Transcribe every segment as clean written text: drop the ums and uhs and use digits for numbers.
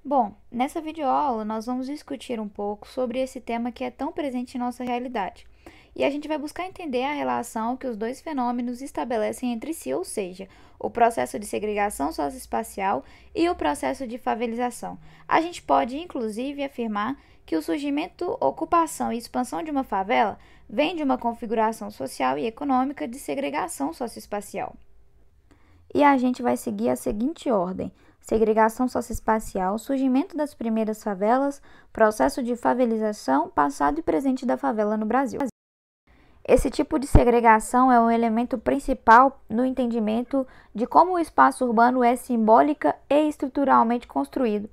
Bom, nessa videoaula nós vamos discutir um pouco sobre esse tema que é tão presente em nossa realidade. E a gente vai buscar entender a relação que os dois fenômenos estabelecem entre si, ou seja, o processo de segregação socioespacial e o processo de favelização. A gente pode, inclusive, afirmar que o surgimento, ocupação e expansão de uma favela vem de uma configuração social e econômica de segregação socioespacial. E a gente vai seguir a seguinte ordem: segregação socioespacial, surgimento das primeiras favelas, processo de favelização, passado e presente da favela no Brasil. Esse tipo de segregação é um elemento principal no entendimento de como o espaço urbano é simbólica e estruturalmente construído.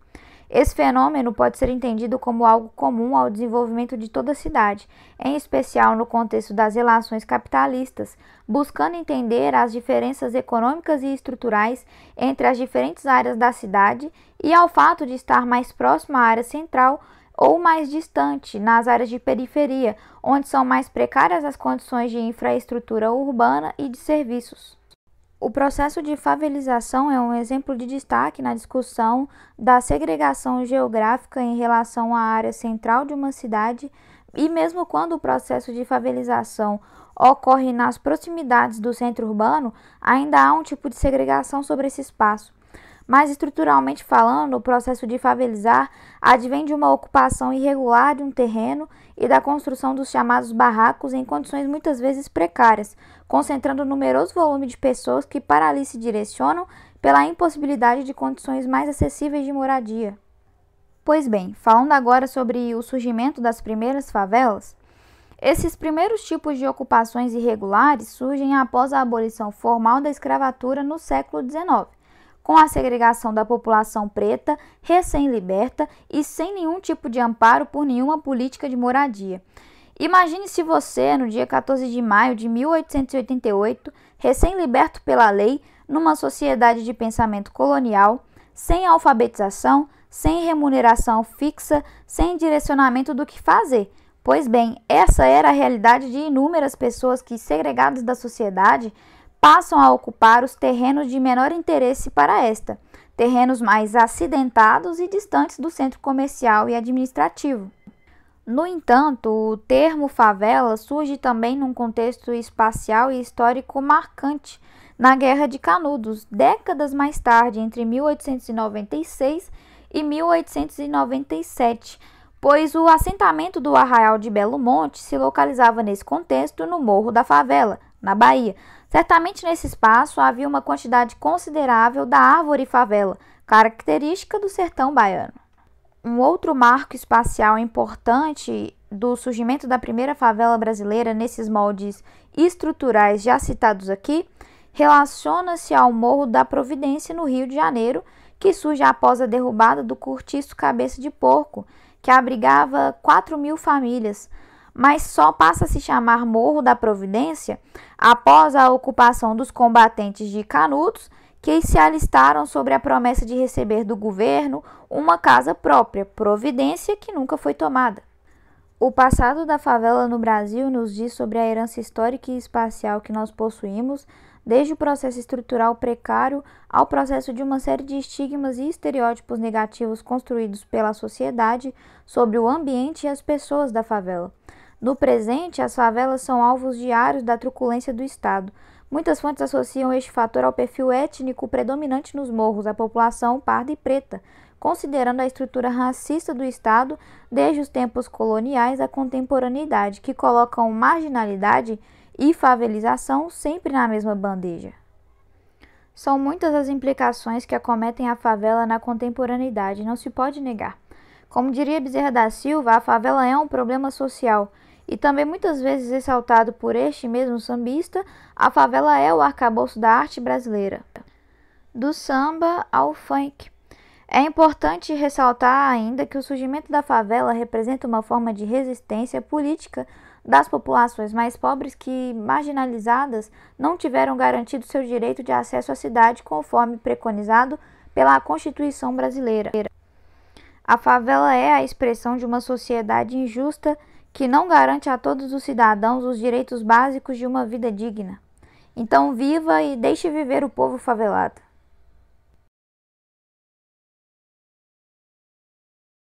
Esse fenômeno pode ser entendido como algo comum ao desenvolvimento de toda a cidade, em especial no contexto das relações capitalistas, buscando entender as diferenças econômicas e estruturais entre as diferentes áreas da cidade e ao fato de estar mais próximo à área central ou mais distante, nas áreas de periferia, onde são mais precárias as condições de infraestrutura urbana e de serviços. O processo de favelização é um exemplo de destaque na discussão da segregação geográfica em relação à área central de uma cidade, e mesmo quando o processo de favelização ocorre nas proximidades do centro urbano, ainda há um tipo de segregação sobre esse espaço. Mas estruturalmente falando, o processo de favelizar advém de uma ocupação irregular de um terreno e da construção dos chamados barracos em condições muitas vezes precárias, concentrando um numeroso volume de pessoas que para ali se direcionam pela impossibilidade de condições mais acessíveis de moradia. Pois bem, falando agora sobre o surgimento das primeiras favelas, esses primeiros tipos de ocupações irregulares surgem após a abolição formal da escravatura no século XIX. Com a segregação da população preta, recém-liberta e sem nenhum tipo de amparo por nenhuma política de moradia. Imagine se você, no dia 14 de maio de 1888, recém-liberto pela lei, numa sociedade de pensamento colonial, sem alfabetização, sem remuneração fixa, sem direcionamento do que fazer. Pois bem, essa era a realidade de inúmeras pessoas que, segregadas da sociedade, passam a ocupar os terrenos de menor interesse para esta, terrenos mais acidentados e distantes do centro comercial e administrativo. No entanto, o termo favela surge também num contexto espacial e histórico marcante, na Guerra de Canudos, décadas mais tarde, entre 1896 e 1897, pois o assentamento do Arraial de Belo Monte se localizava nesse contexto no Morro da Favela, na Bahia. Certamente nesse espaço havia uma quantidade considerável da árvore favela, característica do sertão baiano. Um outro marco espacial importante do surgimento da primeira favela brasileira nesses moldes estruturais já citados aqui relaciona-se ao Morro da Providência, no Rio de Janeiro, que surge após a derrubada do cortiço Cabeça de Porco, que abrigava 4.000 famílias, mas só passa a se chamar Morro da Providência após a ocupação dos combatentes de Canudos, que se alistaram sobre a promessa de receber do governo uma casa própria, providência que nunca foi tomada. O passado da favela no Brasil nos diz sobre a herança histórica e espacial que nós possuímos, desde o processo estrutural precário ao processo de uma série de estigmas e estereótipos negativos construídos pela sociedade sobre o ambiente e as pessoas da favela. No presente, as favelas são alvos diários da truculência do Estado. Muitas fontes associam este fator ao perfil étnico predominante nos morros, a população parda e preta, considerando a estrutura racista do Estado desde os tempos coloniais à contemporaneidade, que colocam marginalidade e favelização sempre na mesma bandeja. São muitas as implicações que acometem a favela na contemporaneidade, não se pode negar. Como diria Bezerra da Silva, a favela é um problema social. E também muitas vezes ressaltado por este mesmo sambista, a favela é o arcabouço da arte brasileira, do samba ao funk. É importante ressaltar ainda que o surgimento da favela representa uma forma de resistência política das populações mais pobres que, marginalizadas, não tiveram garantido seu direito de acesso à cidade conforme preconizado pela Constituição brasileira. A favela é a expressão de uma sociedade injusta que não garante a todos os cidadãos os direitos básicos de uma vida digna. Então viva e deixe viver o povo favelado.